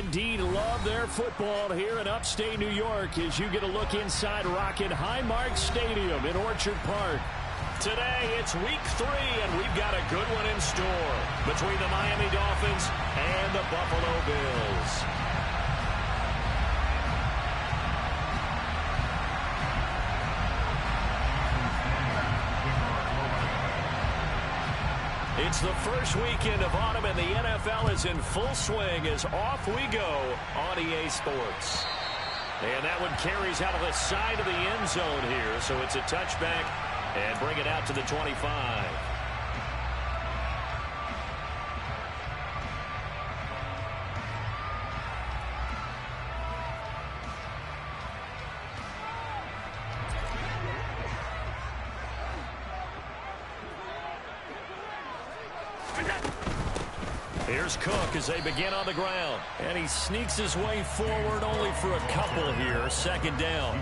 indeed love their football here in upstate New York as you get a look inside Rocket Highmark Stadium in Orchard Park. Today, it's week 3, and we've got a good one in store between the Miami Dolphins and the Buffalo Bills. It's the first weekend of autumn, and the NFL is in full swing as off we go on EA Sports. And that one carries out of the side of the end zone here, so it's a touchback and bring it out to the 25. Here's Cook as they begin on the ground. And he sneaks his way forward only for a couple here. Second down.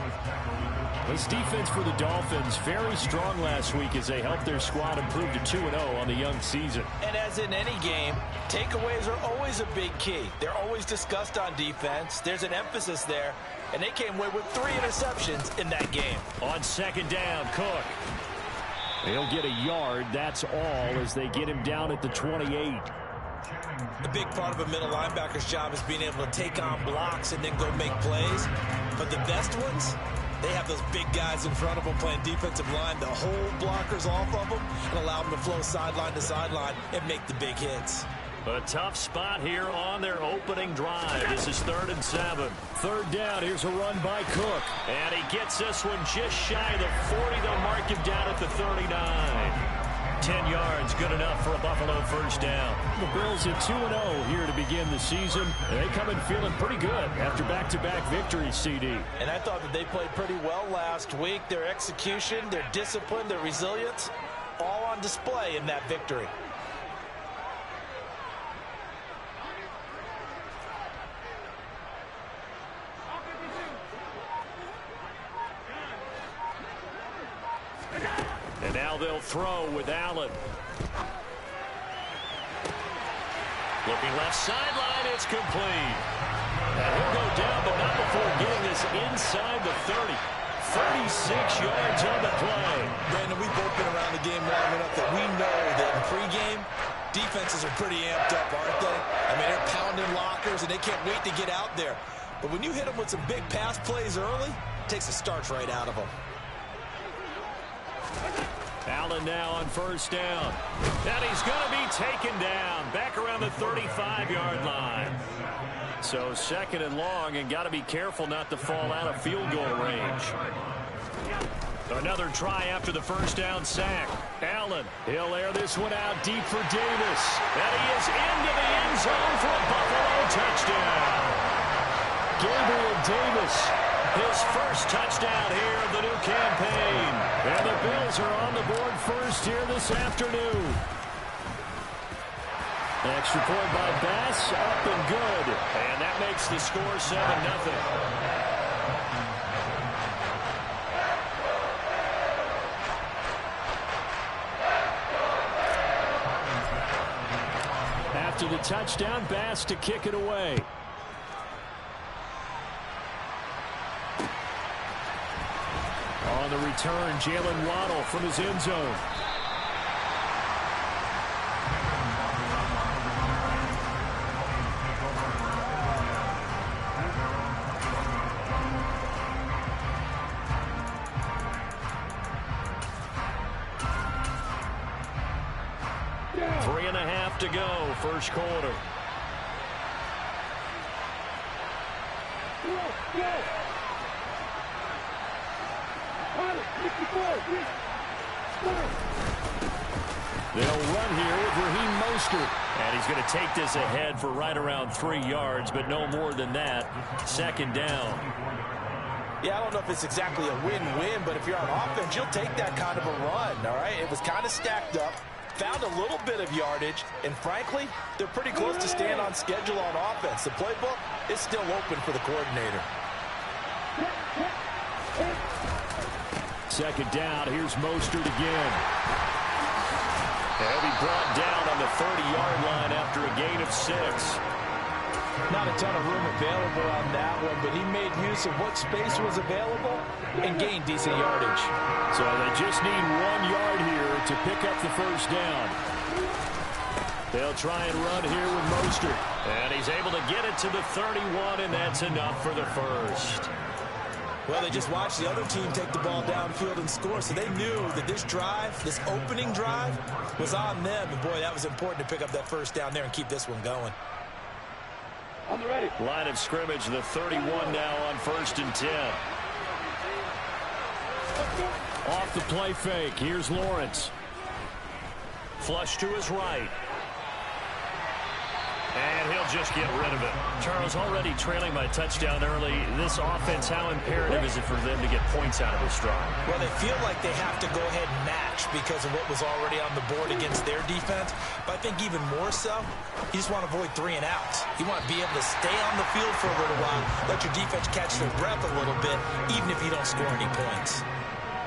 This defense for the Dolphins very strong last week as they helped their squad improve to 2-0 on the young season. And as in any game, takeaways are always a big key. They're always discussed on defense. There's an emphasis there. And they came away with 3 interceptions in that game. On second down, Cook. He'll get a yard. That's all as they get him down at the 28. The big part of a middle linebacker's job is being able to take on blocks and then go make plays. But the best ones, they have those big guys in front of them playing defensive line to hold blockers off of them and allow them to flow sideline to sideline and make the big hits. A tough spot here on their opening drive. This is 3rd and 7. Third down, here's a run by Cook. And he gets this one just shy of the 40. They'll mark him down at the 39. 10 yards, good enough for a Buffalo first down. The Bills at 2-0 here to begin the season. And they come in feeling pretty good after back-to-back victories, CD. And I thought that they played pretty well last week. Their execution, their discipline, their resilience, all on display in that victory. And now they'll throw with Allen. Looking left sideline, it's complete. And he'll go down, but not before getting this inside the 30. 36 yards on the play. Brandon, we've both been around the game long enough that we know that in pregame, defenses are pretty amped up, aren't they? I mean, they're pounding lockers, and they can't wait to get out there. But when you hit them with some big pass plays early, it takes the starch right out of them. Allen now on first down. And he's going to be taken down back around the 35-yard line. So second and long, and got to be careful not to fall out of field goal range. Another try after the first down sack. Allen, he'll air this one out deep for Davis. And he is into the end zone for a Buffalo touchdown. Gabriel Davis, his first touchdown here of the new campaign. And the Bills are on the board first here this afternoon. Extra point by Bass, up and good. And that makes the score 7-0. After the touchdown, Bass to kick it away. On the return, Jalen Waddle from his end zone. Yeah. 3.5 to go, first quarter. They'll run here with Raheem Mostert. And he's going to take this ahead for right around 3 yards, but no more than that. Second down. Yeah, I don't know if it's exactly a win-win, but if you're on offense, you'll take that kind of a run, all right? It was kind of stacked up, found a little bit of yardage, and frankly, they're pretty close to staying on schedule on offense. The playbook is still open for the coordinator. Second down, here's Mostert again. He'll be brought down on the 30-yard line after a gain of 6. Not a ton of room available on that one, but he made use of what space was available and gained decent yardage. So they just need 1 yard here to pick up the first down. They'll try and run here with Mostert. And he's able to get it to the 31, and that's enough for the first. Well, they just watched the other team take the ball downfield and score, so they knew that this drive, this opening drive, was on them. And, boy, that was important to pick up that first down there and keep this one going. On the ready. Line of scrimmage, the 31 now on 1st and 10. Off the play fake. Here's Lawrence. Flush to his right. And he'll just get rid of it. Charles, already trailing by touchdown early. This offense, how imperative is it for them to get points out of this drive? Well, they feel like they have to go ahead and match because of what was already on the board against their defense. But I think even more so, you just want to avoid 3 and outs. You want to be able to stay on the field for a little while, let your defense catch their breath a little bit, even if you don't score any points.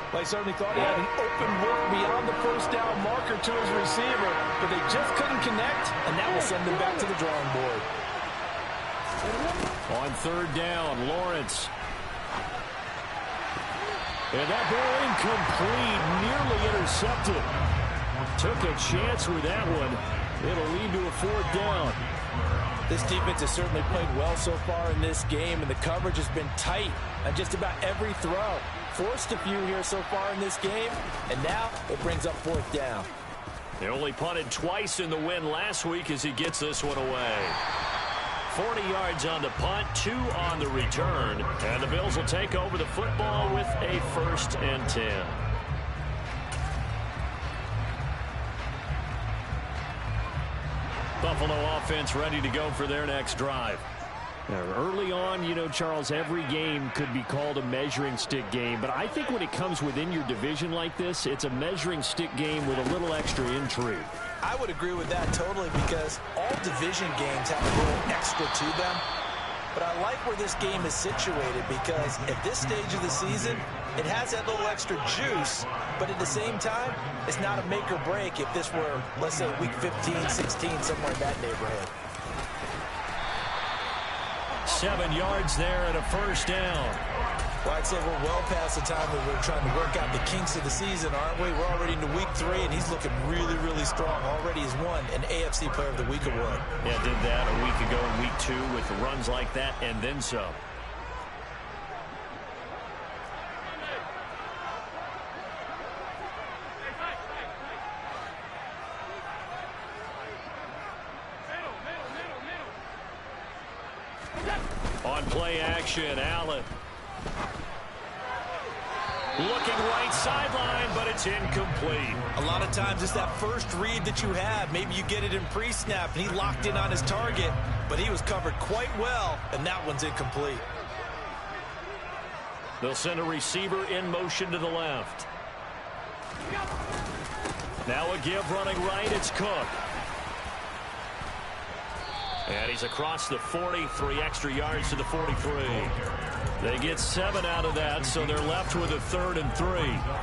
Well, he certainly thought he had an open look beyond the first down marker to his receiver, but they just couldn't connect, and that will send them back to the drawing board. On 3rd down, Lawrence. And that ball incomplete, nearly intercepted. Took a chance with that one. It'll lead to a 4th down. This defense has certainly played well so far in this game, and the coverage has been tight on just about every throw. Forced a few here so far in this game, and now it brings up 4th down. They only punted twice in the win last week as he gets this one away. 40 yards on the punt, 2 on the return, and the Bills will take over the football with a 1st and 10. Buffalo offense ready to go for their next drive. Now, early on, you know, Charles, every game could be called a measuring stick game, but I think when it comes within your division like this, it's a measuring stick game with a little extra intrigue. I would agree with that totally because all division games have a little extra to them. But I like where this game is situated because at this stage of the season, it has that little extra juice, but at the same time, it's not a make or break if this were, let's say, week 15, 16, somewhere in that neighborhood. 7 yards there and a 1st down. Well, I'd say we're well past the time that we're trying to work out the kinks of the season, aren't we? We're already into week 3, and he's looking really, really strong. Already has won an AFC Player of the Week award. Yeah, did that a week ago in week 2 with runs like that and then some. On play action, Allen. Looking right sideline, but it's incomplete. A lot of times it's that first read that you have. Maybe you get it in pre-snap, and he locked in on his target, but he was covered quite well, and that one's incomplete. They'll send a receiver in motion to the left. Now a give running right, it's Cook. And he's across the 40, 3 extra yards to the 43. They get 7 out of that, so they're left with a 3rd and 3.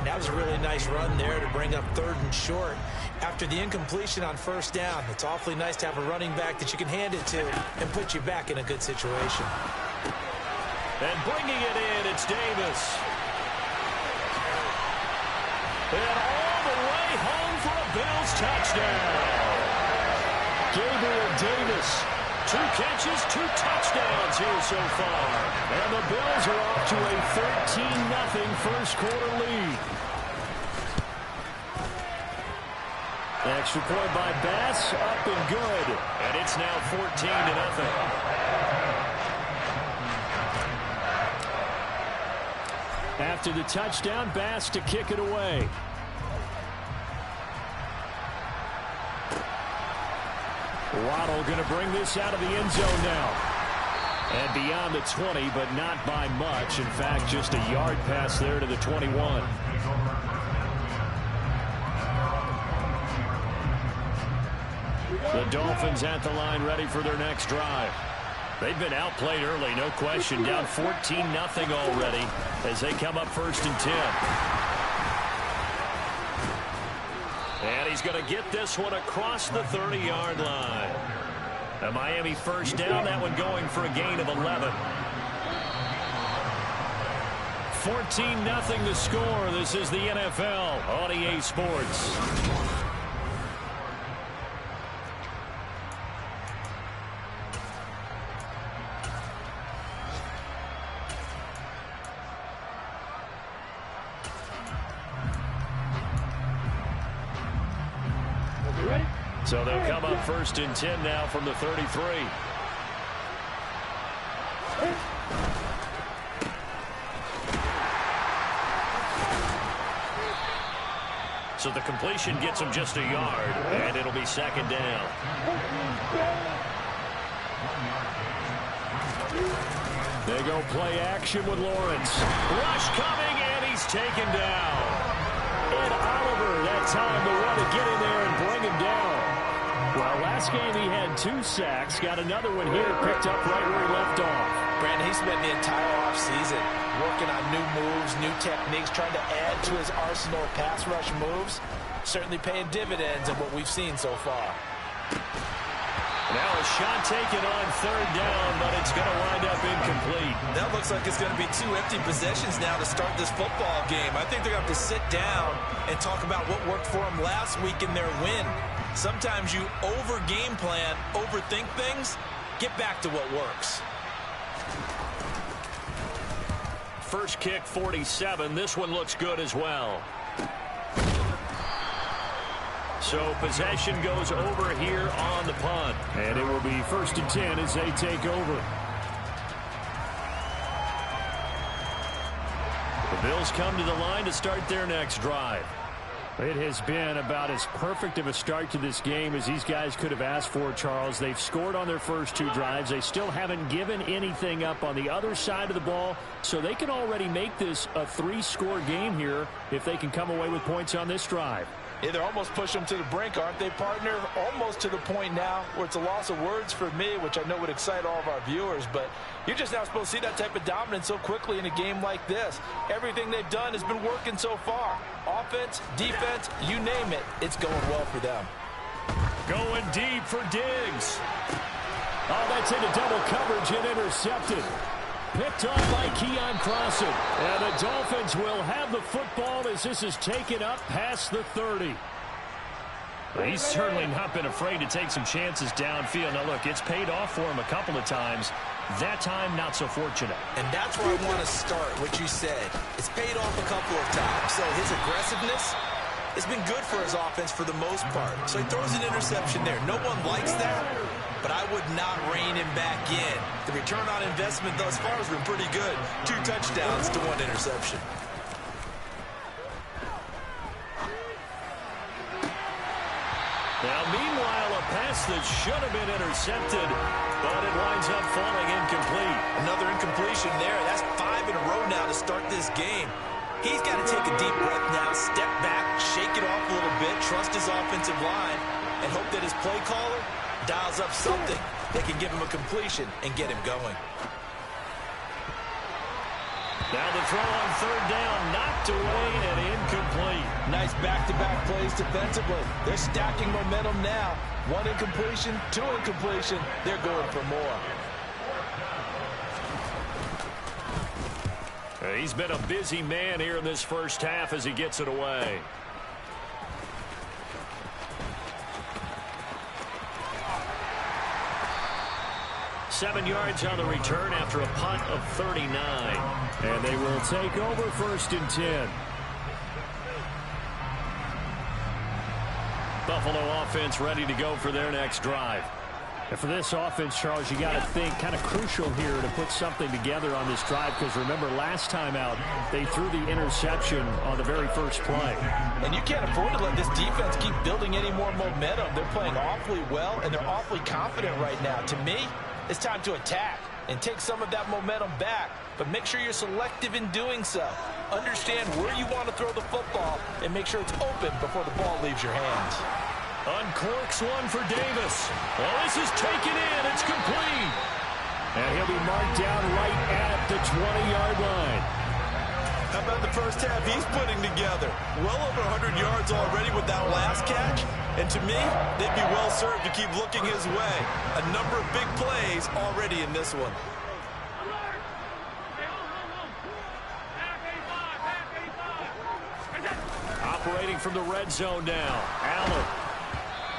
That was a really nice run there to bring up 3rd and short. After the incompletion on 1st down, it's awfully nice to have a running back that you can hand it to and put you back in a good situation. And bringing it in, it's Davis. And all the way home for a Bills touchdown. Gabriel Davis. 2 catches, 2 touchdowns here so far. And the Bills are off to a 13-0 first quarter lead. Extra point by Bass, up and good. And it's now 14-0. After the touchdown, Bass to kick it away. Waddle going to bring this out of the end zone now. And beyond the 20, but not by much. In fact, just a yard pass there to the 21. The Dolphins at the line ready for their next drive. They've been outplayed early, no question. Down 14-0 already as they come up 1st and 10. And he's going to get this one across the 30-yard line. A Miami first down, that one going for a gain of 11. 14-0 the score. This is the NFL on EA Sports. So they'll come up 1st and 10 now from the 33. So the completion gets him just a yard, and it'll be 2nd down. They go play action with Lawrence. Rush coming, and he's taken down. Ed Oliver, that time the one to get in there and bring him down. Well, last game he had 2 sacks. Got another one here, picked up right where he left off. Brandon, he spent the entire offseason working on new moves, new techniques, trying to add to his arsenal of pass rush moves. Certainly paying dividends in what we've seen so far. Now a shot taken on 3rd down, but it's going to wind up incomplete. That looks like it's going to be 2 empty possessions now to start this football game. I think they're going to have to sit down and talk about what worked for them last week in their win. Sometimes you over-game plan, overthink things. Get back to what works. First kick, 47. This one looks good as well. So possession goes over here on the punt. And it will be 1st and 10 as they take over. The Bills come to the line to start their next drive. It has been about as perfect of a start to this game as these guys could have asked for, Charles. They've scored on their first 2 drives. They still haven't given anything up on the other side of the ball, so they can already make this a 3-score game here if they can come away with points on this drive. Yeah, they're almost pushing them to the brink, aren't they, partner? Almost to the point now where it's a loss of words for me, which I know would excite all of our viewers, but you're just now supposed to see that type of dominance so quickly in a game like this. Everything they've done has been working so far. Offense, defense, you name it, it's going well for them. Going deep for Diggs. Oh, that's into double coverage and intercepted. Picked off by Keon Crossen. And the Dolphins will have the football as this is taken up past the 30. He's certainly not been afraid to take some chances downfield. Now, look, it's paid off for him a couple of times. That time, not so fortunate. And that's where I want to start, what you said. It's paid off a couple of times. So his aggressiveness has been good for his offense for the most part. So he throws an interception there. No one likes that, but I would not rein him back in. The return on investment thus far has been pretty good. 2 touchdowns to 1 interception. Now, meanwhile, a pass that should have been intercepted, but it winds up falling incomplete. Another incompletion there. That's 5 in a row now to start this game. He's got to take a deep breath now, step back, shake it off a little bit, trust his offensive line, and hope that his play caller dials up something that can give him a completion and get him going. Now the throw on 3rd down, knocked away and incomplete. Nice back-to-back plays defensively. They're stacking momentum now. 1 incompletion, 2 incompletion. They're going for more. He's been a busy man here in this first half as he gets it away. Seven yards on the return after a punt of 39. And they will take over 1st and 10. Buffalo offense ready to go for their next drive. And for this offense, Charles, you got to think kind of crucial here to put something together on this drive, because remember last time out they threw the interception on the very first play. And you can't afford to let this defense keep building any more momentum. They're playing awfully well, and they're awfully confident right now. To me, it's time to attack and take some of that momentum back, but make sure you're selective in doing so. Understand where you want to throw the football and make sure it's open before the ball leaves your hands. Uncorks one for Davis. Well, this is taken in. It's complete. And he'll be marked down right at the 20-yard line. How about the first half he's putting together? Well over 100 yards already with that last catch. And to me, they'd be well served to keep looking his way. A number of big plays already in this one. Operating from the red zone now. Allen.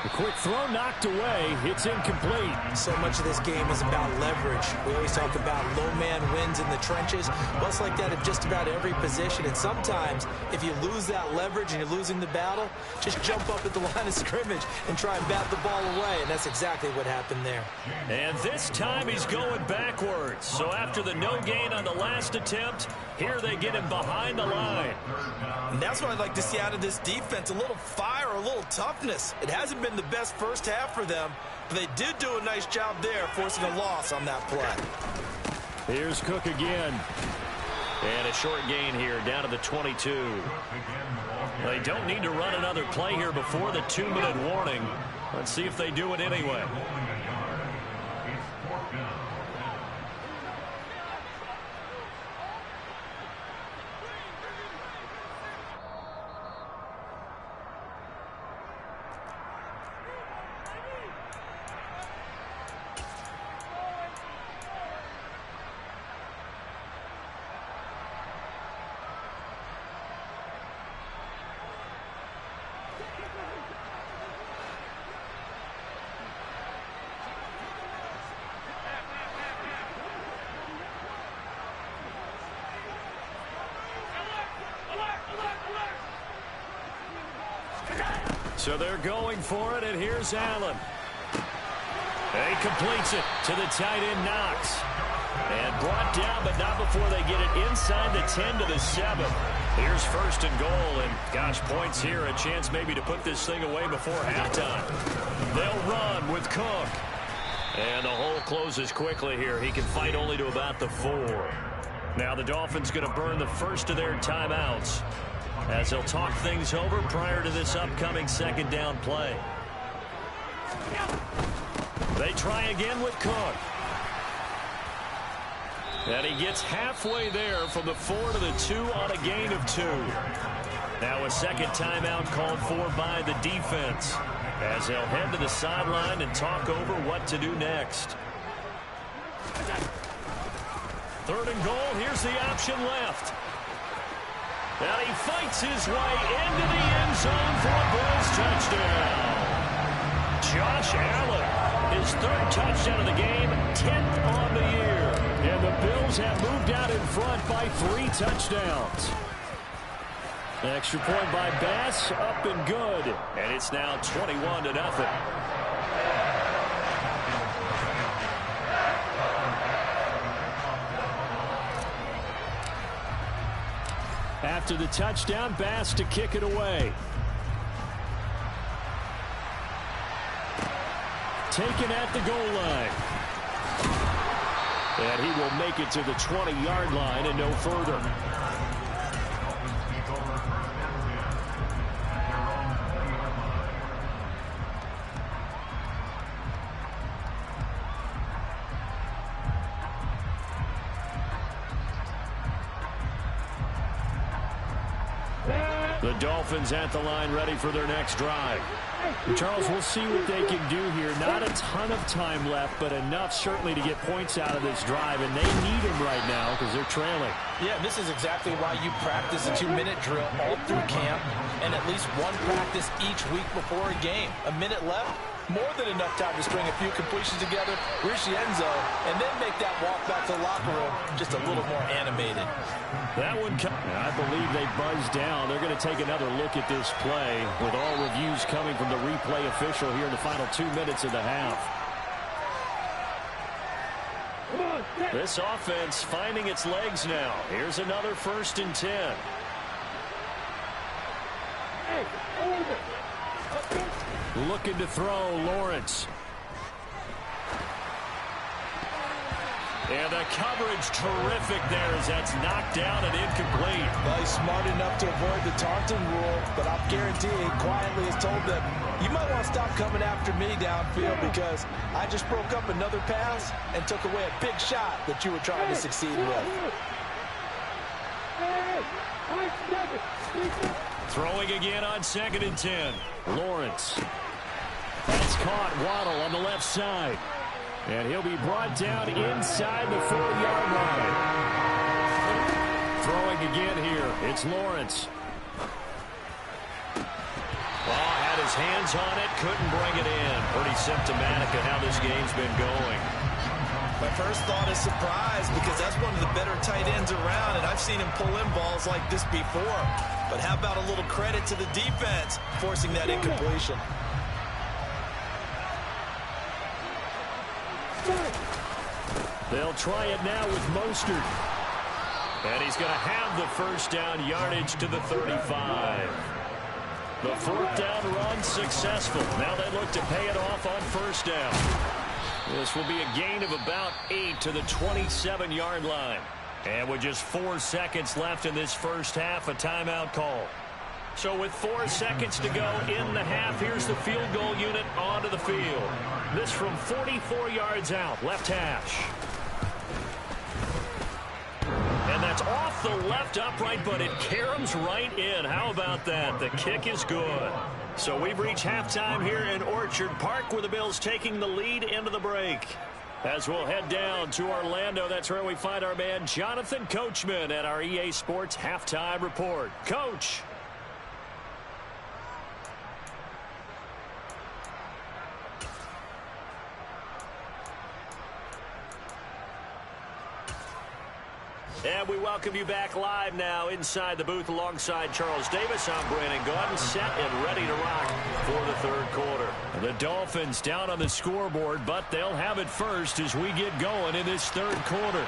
The quick throw knocked away. It's incomplete. So much of this game is about leverage. We always talk about low man wins in the trenches. Well, it's like that in just about every position. And sometimes, if you lose that leverage and you're losing the battle, just jump up at the line of scrimmage and try and bat the ball away. And that's exactly what happened there. And this time he's going backwards. So after the no gain on the last attempt, here they get him behind the line. And that's what I'd like to see out of this defense. A little fire, a little toughness. It hasn't been the best first half for them, but they did do a nice job there, forcing a loss on that play. Here's Cook again. And a short gain here, down to the 22. They don't need to run another play here before the 2-minute warning. Let's see if they do it anyway. So they're going for it, and here's Allen. He completes it to the tight end, Knox. And brought down, but not before they get it inside the 10 to the 7. Here's first and goal, and gosh, points here, a chance maybe to put this thing away before halftime. They'll run with Cook. And the hole closes quickly here. He can fight only to about the 4. Now the Dolphins going to burn the first of their timeouts, as they'll talk things over prior to this upcoming second down play. They try again with Cook. And he gets halfway there from the 4 to the 2 on a gain of 2. Now a second timeout called for by the defense, as they'll head to the sideline and talk over what to do next. Third and goal. Here's the option left. And he fights his way into the end zone for a Bills touchdown. Josh Allen, his 3rd touchdown of the game, 10th on the year. And the Bills have moved out in front by 3 touchdowns. An extra point by Bass, up and good. And it's now 21-0. After the touchdown, Bass to kick it away. Taken at the goal line. And he will make it to the 20-yard line and no further. The Dolphins at the line, ready for their next drive. And Charles, we'll see what they can do here. Not a ton of time left, but enough certainly to get points out of this drive, and they need them right now because they're trailing. Yeah, this is exactly why you practice a 2-minute drill all through camp and at least one practice each week before a game. A minute left, more than enough time to string a few completions together, reach the end zone, and then make that walk back to the locker room just a little more animated. That one, I believe they buzzed down. They're going to take another look at this play with all reviews coming from the replay official here in the final 2 minutes of the half. This offense finding its legs now. Here's another 1st and 10. Looking to throw, Lawrence. And the coverage terrific there as that's knocked down and incomplete. Well, he's smart enough to avoid the taunting rule, but I'll guarantee he quietly has told them, you might want to stop coming after me downfield because I just broke up another pass and took away a big shot that you were trying to succeed with. Throwing again on 2nd and 10. Lawrence. That's caught. Waddle on the left side. And he'll be brought down inside the 4-yard line. Throwing again here. It's Lawrence. Oh, had his hands on it. Couldn't bring it in. Pretty symptomatic of how this game's been going. My first thought is surprise because that's one of the better tight ends around, and I've seen him pull in balls like this before. But how about a little credit to the defense forcing that incompletion? They'll try it now with Mostert. And he's going to have the first down yardage to the 35. The 4th down run successful. Now they look to pay it off on 1st down. This will be a gain of about 8 to the 27-yard line. And with just 4 seconds left in this first half, a timeout call. So with 4 seconds to go in the half, here's the field goal unit onto the field. This from 44 yards out, left hash. And that's off the left upright, but it caroms right in. How about that? The kick is good. So we've reached halftime here in Orchard Park, where the Bills taking the lead into the break. As we'll head down to Orlando, that's where we find our man Jonathan Coachman at our EA Sports Halftime Report. Coach. And we welcome you back live now inside the booth alongside Charles Davis. I'm Brandon Gaudin, set and ready to rock for the 3rd quarter. The Dolphins down on the scoreboard, but they'll have it first as we get going in this 3rd quarter.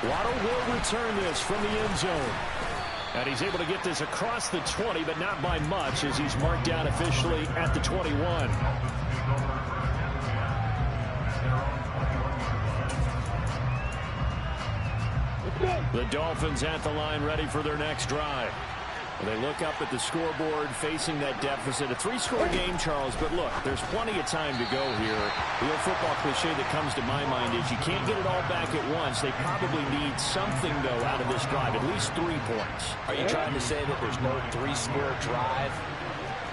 Waddle will return this from the end zone. And he's able to get this across the 20, but not by much as he's marked down officially at the 21. The Dolphins at the line ready for their next drive. They look up at the scoreboard facing that deficit. A 3-score game, Charles, but look, there's plenty of time to go here. The old football cliche that comes to my mind is you can't get it all back at once. They probably need something, though, out of this drive, at least 3 points. Are you trying to say that there's no 3-score drive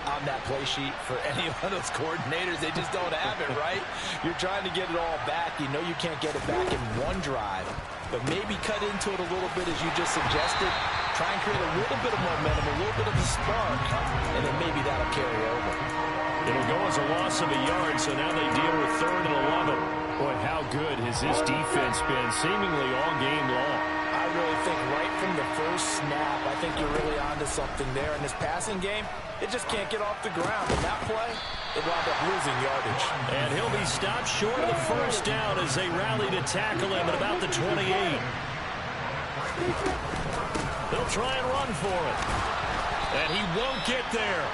on that play sheet for any of those coordinators? They just don't have it, right? You're trying to get it all back. You know you can't get it back in one drive, but maybe cut into it a little bit as you just suggested. Try and create a little bit of momentum, a little bit of a spark, and then maybe that'll carry over. It'll go as a loss of a yard, so now they deal with 3rd and 11. Boy, how good has this defense been seemingly all game long? I really think right from the first snap, I think you're really onto something there. In this passing game, it just can't get off the ground. In that play, it wound up losing yardage. And he'll be stopped short of the first down as they rally to tackle him at about the 28. They'll try and run for it. And he won't get there.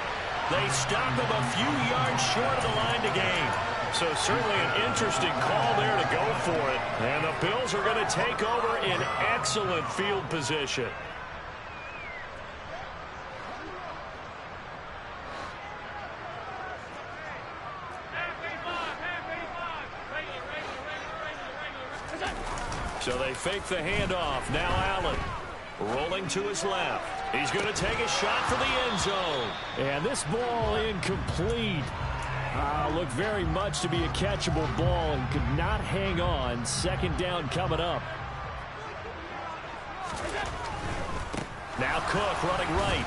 They stop him a few yards short of the line to gain. So certainly an interesting call there to go for it. And the Bills are going to take over in excellent field position. So they fake the handoff. Now Allen rolling to his left. He's going to take a shot for the end zone. And this ball incomplete. Looked very much to be a catchable ball and could not hang on. 2nd down coming up. Now Cook running right.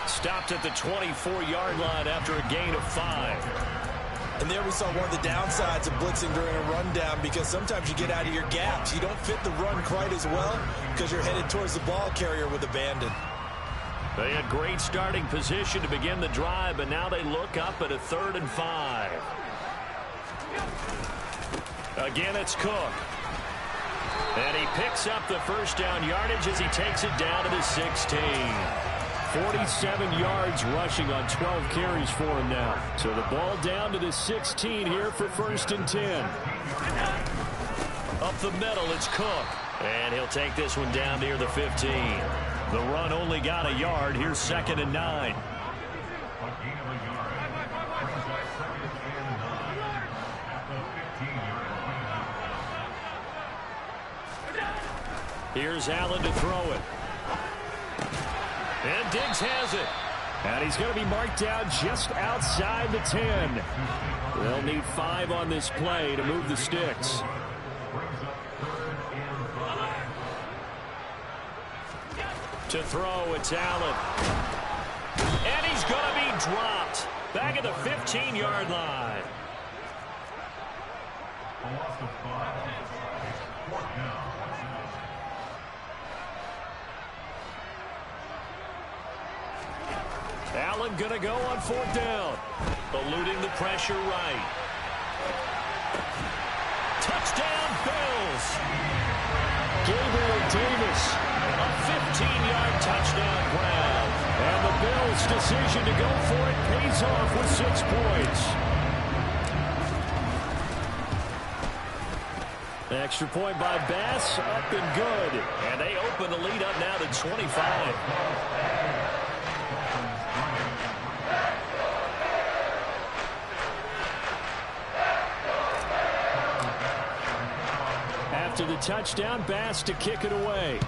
Stopped at the 24-yard line after a gain of 5. And there we saw one of the downsides of blitzing during a rundown, because sometimes you get out of your gaps. You don't fit the run quite as well because you're headed towards the ball carrier with abandon. They had great starting position to begin the drive, but now they look up at a 3rd and 5. Again, it's Cook. And he picks up the first down yardage as he takes it down to the 16. 47 yards rushing on 12 carries for him now. So the ball down to the 16 here for 1st and 10. Up the middle, it's Cook. And he'll take this one down near the 15. The run only got a yard. Here's 2nd and 9. Here's Allen to throw it. And Diggs has it. And he's going to be marked down just outside the 10. They'll need 5 on this play to move the sticks. To throw, it's Allen. And he's going to be dropped. Back at the 15-yard line. Allen going to go on 4th down. Eluding the pressure right. Touchdown, Bills. Gabriel Davis, a 15-yard touchdown grab. And the Bills' decision to go for it pays off with 6 points. Extra point by Bass, up and good. And they open the lead up now to 25. After the touchdown, Bass to kick it away.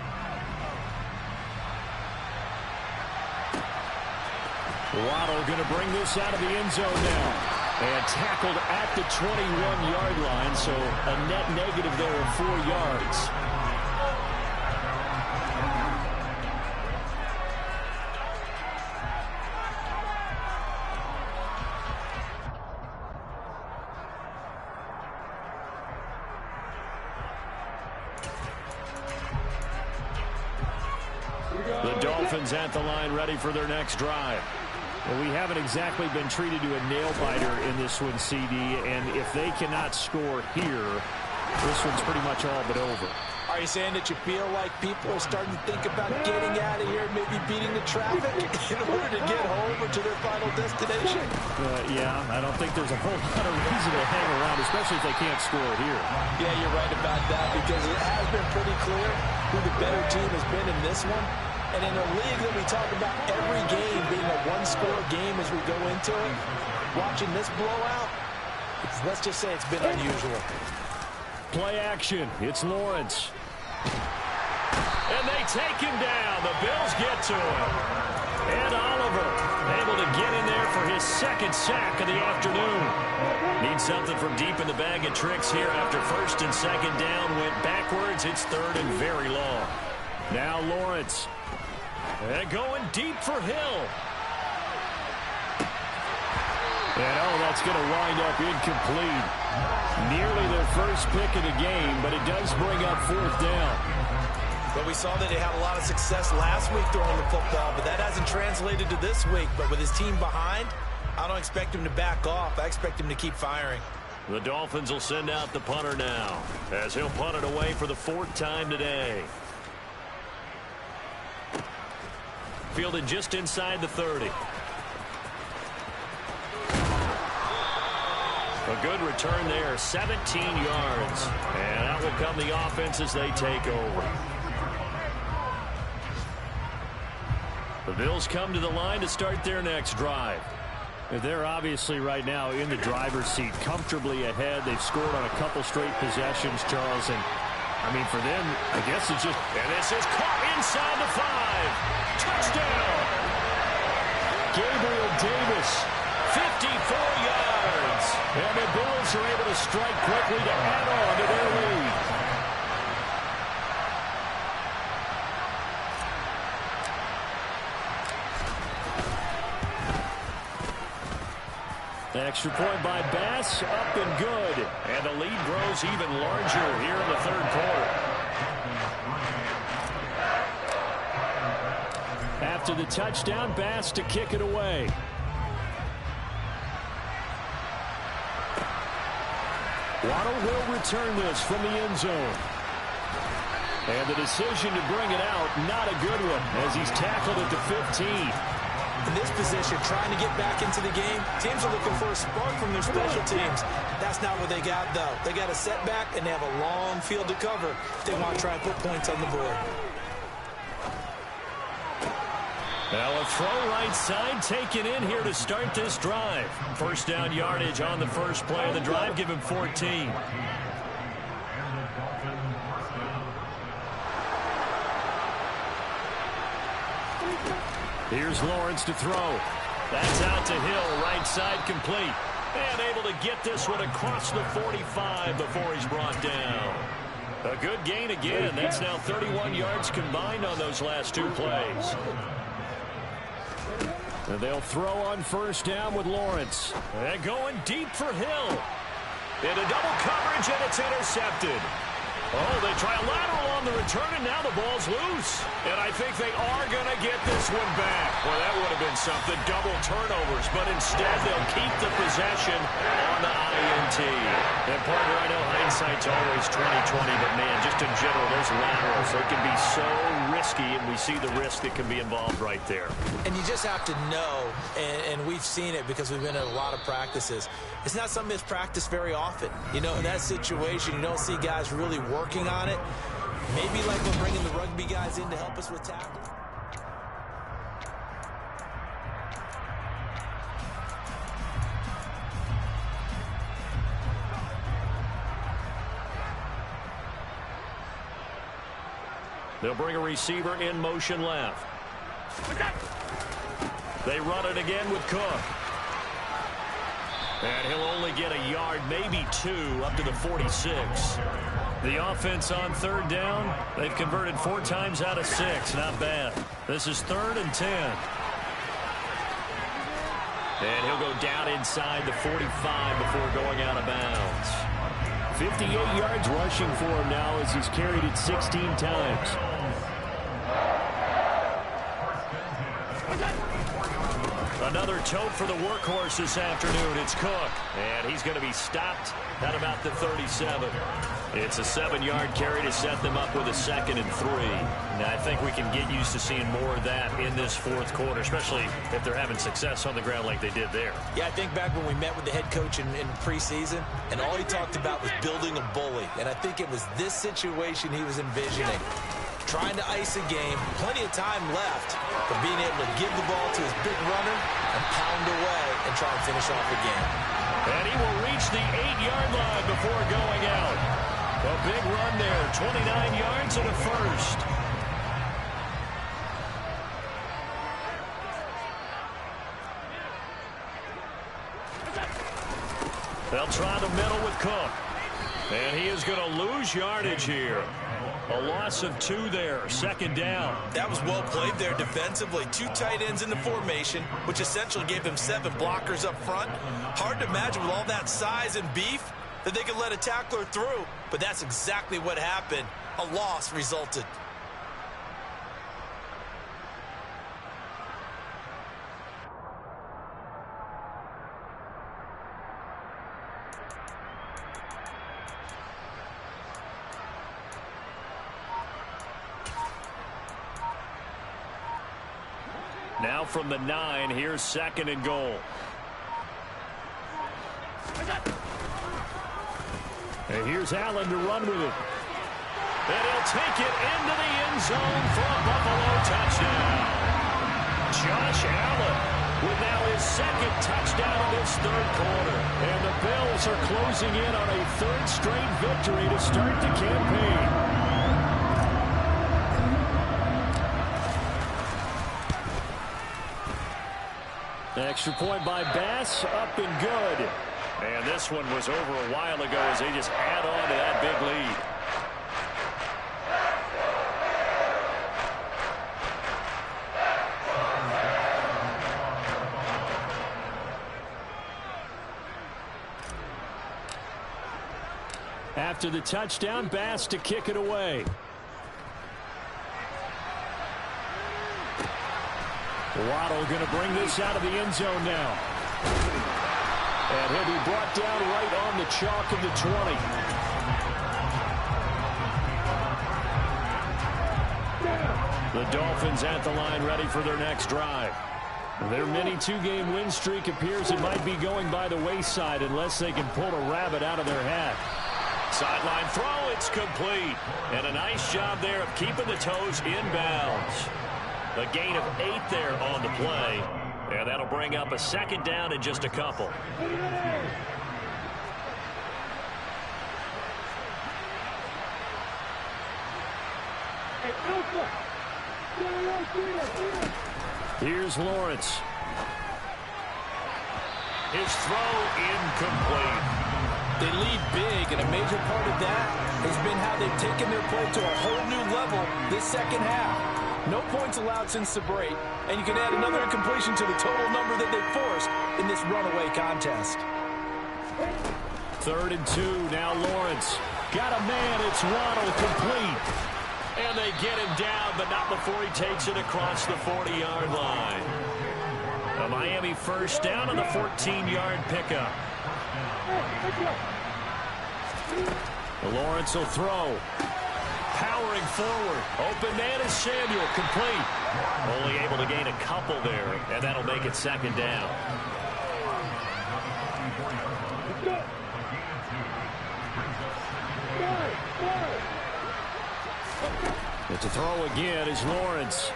Waddle going to bring this out of the end zone now. And tackled at the 21-yard line, so a net negative there of 4 yards. The Dolphins at the line, ready for their next drive. Well, we haven't exactly been treated to a nail-biter in this one, CD, and if they cannot score here, this one's pretty much all but over. Are you saying that you feel like people are starting to think about getting out of here, maybe beating the traffic in order to get home or to their final destination? Yeah, I don't think there's a whole lot of reason to hang around, especially if they can't score here. Yeah, you're right about that, because it has been pretty clear who the better team has been in this one. And in a league that we talk about every game being a one-score game as we go into it, watching this blowout, let's just say it's been unusual. Play action. It's Lawrence. And they take him down. The Bills get to him. And Oliver able to get in there for his 2nd sack of the afternoon. Need something from deep in the bag of tricks here after 1st and 2nd down. Went backwards. It's 3rd and very long. Now Lawrence. And going deep for Hill. And that's going to wind up incomplete. Nearly their first pick of the game, but it does bring up 4th down. But we saw that they had a lot of success last week throwing the football, but that hasn't translated to this week. But with his team behind, I don't expect him to back off. I expect him to keep firing. The Dolphins will send out the punter now, as he'll punt it away for the 4th time today. Fielded just inside the 30. A good return there, 17 yards. And out will come the offense as they take over. The Bills come to the line to start their next drive. They're obviously right now in the driver's seat, comfortably ahead. They've scored on a couple straight possessions, Charles. And I mean, for them, I guess it's just... And this is caught inside the 5. Touchdown! Gabriel Davis, 54 yards. And the Bills are able to strike quickly to add on to their lead. The extra point by Bass, up and good. And the lead grows even larger here in the 3rd quarter. After the touchdown, Bass to kick it away. Waddle will return this from the end zone. And the decision to bring it out, not a good one, as he's tackled at the 15. In this position, trying to get back into the game, teams are looking for a spark from their special teams. That's not what they got, though. They got a setback, and they have a long field to cover if they want to try and put points on the board. Now a throw right side taken in here to start this drive. 1st down yardage on the first play of the drive. Give him 14. Here's Lawrence to throw. That's out to Hill, right side complete. And able to get this one across the 45 before he's brought down. A good gain again. That's now 31 yards combined on those last two plays. And they'll throw on first down with Lawrence. And going deep for Hill. Into double coverage, and it's intercepted. Oh, they try a lateral on the return, and now the ball's loose. And I think they are going to get this one back. Well, that would have been something, double turnovers. But instead, they'll keep the possession on the INT. And, partner, I know hindsight's always 20/20, but, man, just in general, those laterals, they can be so risky, and we see the risk that can be involved right there. And you just have to know, and we've seen it because we've been in a lot of practices, it's not something that's practiced very often. You know, in that situation, you don't see guys really working on it. Maybe like we're bringing the rugby guys in to help us with tackling. They'll bring a receiver in motion left. They run it again with Cook. And he'll only get a yard, maybe two, up to the 46. The offense on third down, they've converted 4 times out of 6. Not bad. This is 3rd and 10. And he'll go down inside the 45 before going out of bounds. 58 yards rushing for him now as he's carried it 16 times. Another tote for the workhorse this afternoon. It's Cook. And he's going to be stopped at about the 37. It's a 7-yard carry to set them up with a 2nd and 3. Now, I think we can get used to seeing more of that in this 4th quarter, especially if they're having success on the ground like they did there. Yeah, I think back when we met with the head coach in preseason, and all he talked about was building a bully. And I think it was this situation he was envisioning. Trying to ice a game, plenty of time left, but being able to give the ball to his big runner and pound away and try and finish off the game. And he will reach the 8-yard line before going out. A big run there, 29 yards and a first. They'll try the middle with Cook. And he is going to lose yardage here. A loss of 2 there, 2nd down. That was well played there defensively. 2 tight ends in the formation, which essentially gave them 7 blockers up front. Hard to imagine with all that size and beef that they could let a tackler through. But that's exactly what happened. A loss resulted. Now from the 9, here's 2nd and goal. And here's Allen to run with it. And he'll take it into the end zone for a Buffalo touchdown. Josh Allen with now his 2nd touchdown of this 3rd quarter. And the Bills are closing in on a 3rd straight victory to start the campaign. Extra point by Bass, up and good. And this one was over a while ago as they just add on to that big lead. After the touchdown, Bass to kick it away. Waddle going to bring this out of the end zone now. And he'll be brought down right on the chalk of the 20. The Dolphins at the line ready for their next drive. Their mini 2-game win streak appears it might be going by the wayside unless they can pull a rabbit out of their hat. Sideline throw, it's complete. And a nice job there of keeping the toes in bounds. A gain of 8 there on the play. And that'll bring up a 2nd down in just a couple. Here's Lawrence. His throw incomplete. They lead big, and a major part of that has been how they've taken their play to a whole new level this second half. No points allowed since the break, and you can add another incompletion to the total number that they forced in this runaway contest. 3rd and 2, now Lawrence. Got a man, it's Waddle, complete. And they get him down, but not before he takes it across the 40-yard line. A Miami first down on the 14-yard pickup. Lawrence will throw. Powering forward. Open man is Samuel, complete. Only able to gain a couple there, and that'll make it 2nd down. But to throw again is Lawrence.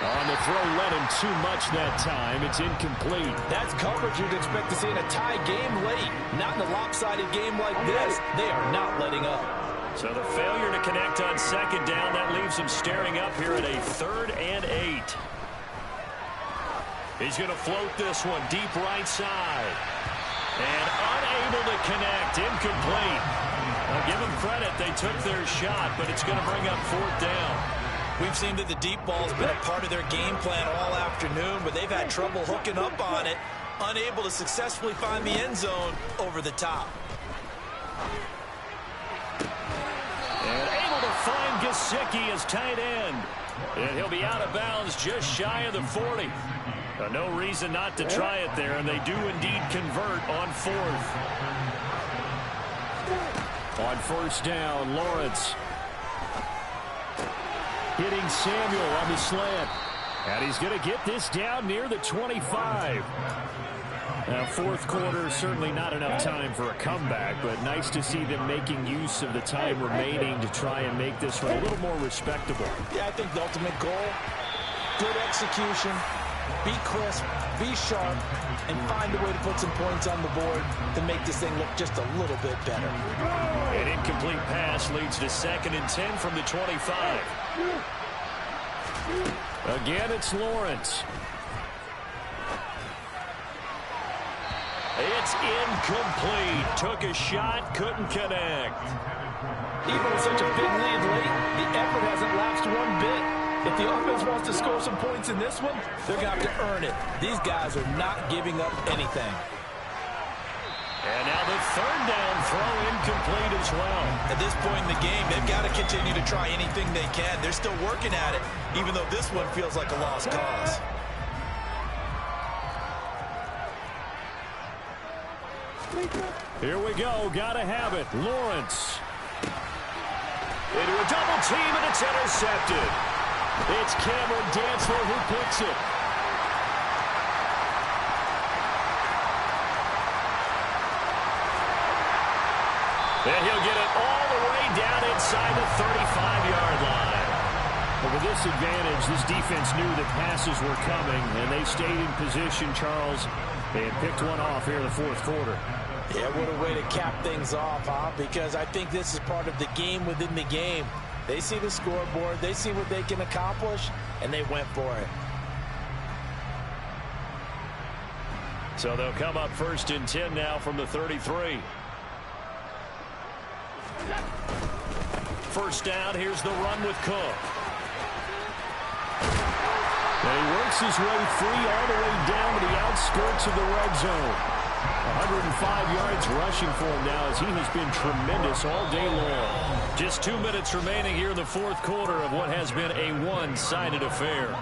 On the throw, led him too much that time. It's incomplete. That's coverage you'd expect to see in a tie game late. Not in a lopsided game like this. They are not letting up. So the failure to connect on 2nd down, that leaves him staring up here at a 3rd and 8. He's going to float this one deep right side. And unable to connect. Incomplete. I'll give them credit. They took their shot, but it's going to bring up 4th down. We've seen that the deep ball's been a part of their game plan all afternoon, but they've had trouble hooking up on it, unable to successfully find the end zone over the top. And able to find Gesicki as tight end. And he'll be out of bounds just shy of the 40. No reason not to try it there, and they do indeed convert on 4th. On 1st down, Lawrence. Hitting Samuel on the slant. And he's going to get this down near the 25. Now, 4th quarter, certainly not enough time for a comeback, but nice to see them making use of the time remaining to try and make this one a little more respectable. Yeah, I think the ultimate goal, good execution, be crisp, be sharp, and find a way to put some points on the board to make this thing look just a little bit better. An incomplete pass leads to 2nd and 10 from the 25. Again, it's Lawrence. It's incomplete. Took a shot, couldn't connect. Even with such a big lead late, the effort hasn't lapsed one bit. If the offense wants to score some points in this one, they're going to have to earn it. These guys are not giving up anything. And now the 3rd down throw incomplete as well. At this point in the game, they've got to continue to try anything they can. They're still working at it, even though this one feels like a lost cause. Here we go. Got to have it. Lawrence. Into a double team, and it's intercepted. It's Cameron Dantzler who picks it. And he'll get it all the way down inside the 35-yard line. But with this advantage, this defense knew that passes were coming, and they stayed in position, Charles. They had picked one off here in the 4th quarter. Yeah, what a way to cap things off, huh? Because I think this is part of the game within the game. They see the scoreboard, they see what they can accomplish, and they went for it. So they'll come up 1st and 10 now from the 33. 1st down, here's the run with Cook. And he works his way free all the way down to the outskirts of the red zone. 105 yards rushing for him now as he has been tremendous all day long. Just 2 minutes remaining here in the 4th quarter of what has been a one-sided affair.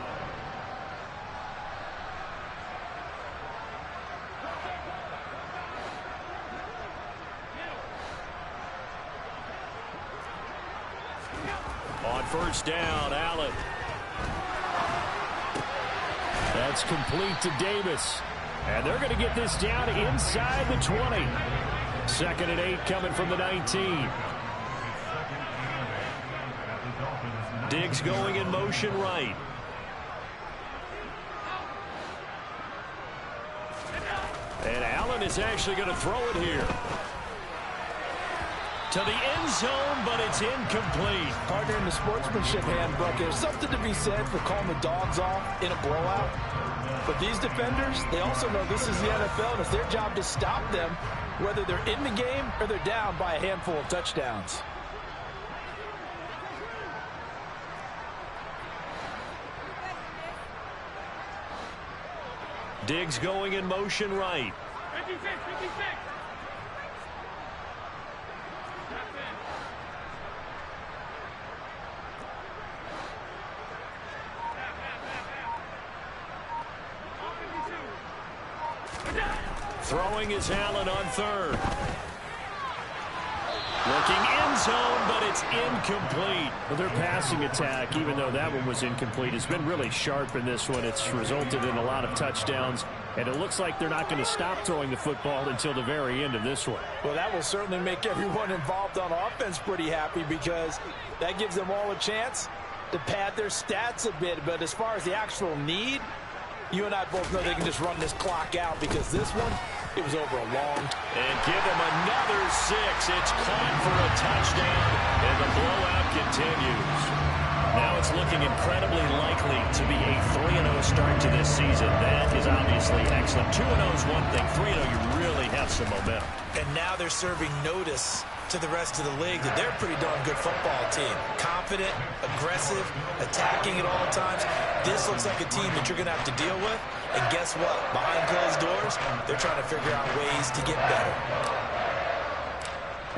On 1st down, Allen. That's complete to Davis. And they're going to get this down inside the 20. 2nd and 8 coming from the 19. Diggs going in motion right. And Allen is actually going to throw it here. to the end zone, but it's incomplete. Partner, in the sportsmanship handbook, there's something to be said for calling the dogs off in a blowout. But these defenders, they also know this is the NFL, and it's their job to stop them, whether they're in the game or they're down by a handful of touchdowns. Diggs going in motion right. 56, 56. Throwing is Allen on third. Looking end zone, but it's incomplete. Well, their passing attack, even though that one was incomplete, has been really sharp in this one. It's resulted in a lot of touchdowns, and it looks like they're not going to stop throwing the football until the very end of this one. Well, that will certainly make everyone involved on offense pretty happy, because that gives them all a chance to pad their stats a bit. But as far as the actual need, you and I both know they can just run this clock out, because this one, it was over a long time. And give them another 6. It's caught for a touchdown, and the blowout continues. Now it's looking incredibly likely to be a 3-0 start to this season. That is obviously excellent. 2-0 is one thing. 3-0, you really have some momentum. And now they're serving notice to the rest of the league that they're a pretty darn good football team. Confident, aggressive, attacking at all times. This looks like a team that you're going to have to deal with. And guess what? Behind closed doors, they're trying to figure out ways to get better.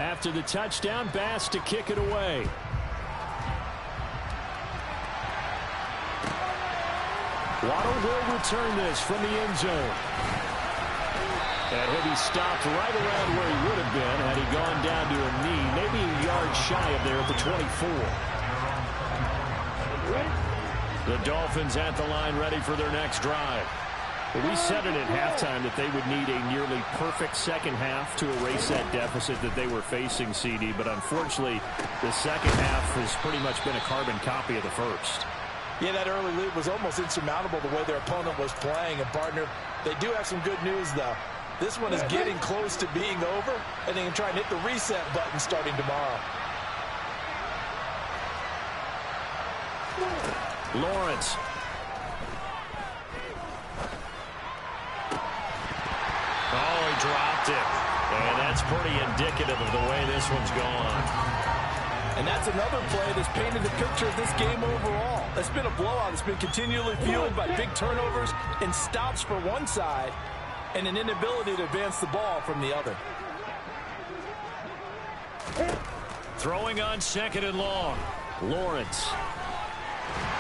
After the touchdown, Bass to kick it away. Waddle will return this from the end zone. And he'll be stopped right around where he would have been had he gone down to a knee, maybe a yard shy of there at the 24. The Dolphins at the line, ready for their next drive. Well, we said it at halftime that they would need a nearly perfect second half to erase that deficit that they were facing, CD. But unfortunately, the second half has pretty much been a carbon copy of the first. Yeah, that early lead was almost insurmountable the way their opponent was playing. And, partner, they do have some good news, though. This one is getting close to being over, and they can try and hit the reset button starting tomorrow. Lawrence. Oh, he dropped it. And that's pretty indicative of the way this one's gone. And that's another play that's painted the picture of this game overall. It's been a blowout. It's been continually fueled by big turnovers and stops for one side, and an inability to advance the ball from the other. Throwing on second and long. Lawrence.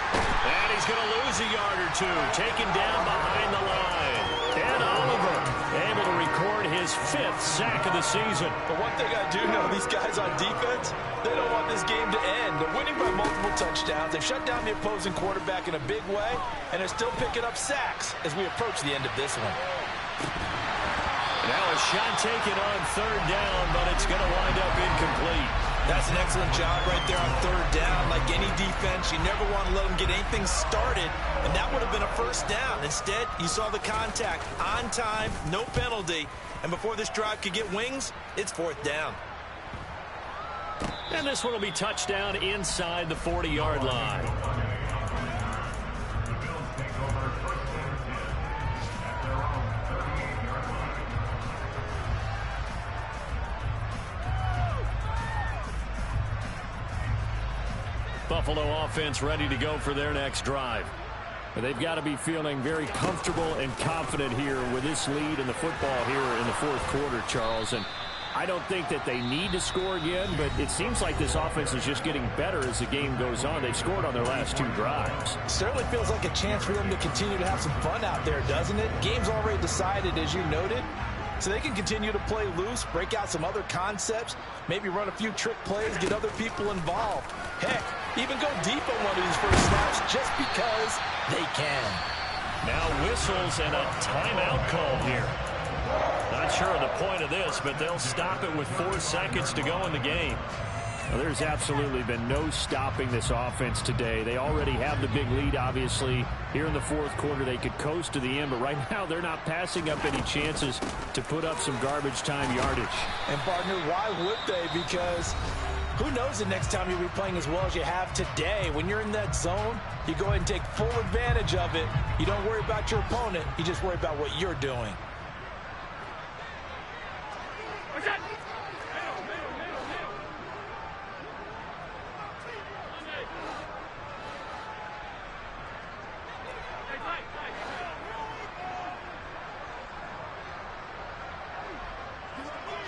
And he's going to lose a yard or two. Taken down behind the line. And Oliver able to record his 5th sack of the season. But one thing I do know, these guys on defense, they don't want this game to end. They're winning by multiple touchdowns. They've shut down the opposing quarterback in a big way, and they're still picking up sacks as we approach the end of this one. Now a shot taken on third down, but it's going to wind up incomplete. That's an excellent job right there on third down. Like any defense, you never want to let them get anything started, and that would have been a first down. Instead, you saw the contact on time, no penalty, and before this drive could get wings, it's 4th down. And this one will be touchdown inside the 40-yard line. Buffalo offense ready to go for their next drive. They've got to be feeling very comfortable and confident here with this lead in the football here in the 4th quarter, Charles. And I don't think that they need to score again, but it seems like this offense is just getting better as the game goes on. They've scored on their last 2 drives. Certainly feels like a chance for them to continue to have some fun out there, doesn't it? Game's already decided, as you noted. So they can continue to play loose, break out some other concepts, maybe run a few trick plays, get other people involved. Heck, even go deep on one of these first snaps just because they can. Now whistles and a timeout called here. Not sure of the point of this, but they'll stop it with 4 seconds to go in the game. Well, there's absolutely been no stopping this offense today. They already have the big lead, obviously. Here in the fourth quarter, they could coast to the end, but right now they're not passing up any chances to put up some garbage time yardage. And, partner, why would they? Because who knows the next time you'll be playing as well as you have today. When you're in that zone, you go ahead and take full advantage of it. You don't worry about your opponent. You just worry about what you're doing.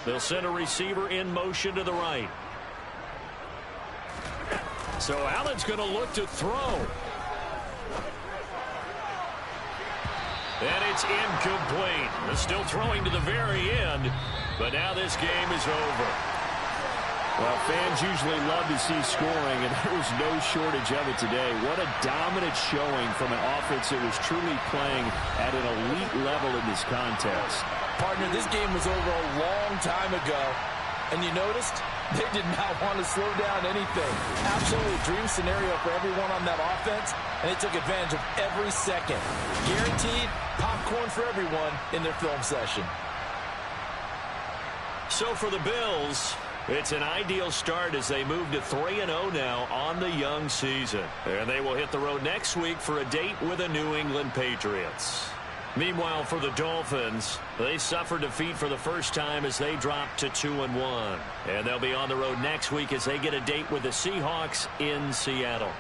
They'll send a receiver in motion to the right. So Allen's going to look to throw. And it's incomplete. They're still throwing to the very end, but now this game is over. Well, fans usually love to see scoring, and there was no shortage of it today. What a dominant showing from an offense that was truly playing at an elite level in this contest. Partner, this game was over a long time ago, and you noticed they did not want to slow down anything. Absolutely a dream scenario for everyone on that offense, and they took advantage of every second. Guaranteed popcorn for everyone in their film session. So for the Bills, it's an ideal start as they move to 3-0 now on the young season. And they will hit the road next week for a date with the New England Patriots. Meanwhile, for the Dolphins, they suffered defeat for the first time as they dropped to 2-1. And they'll be on the road next week as they get a date with the Seahawks in Seattle.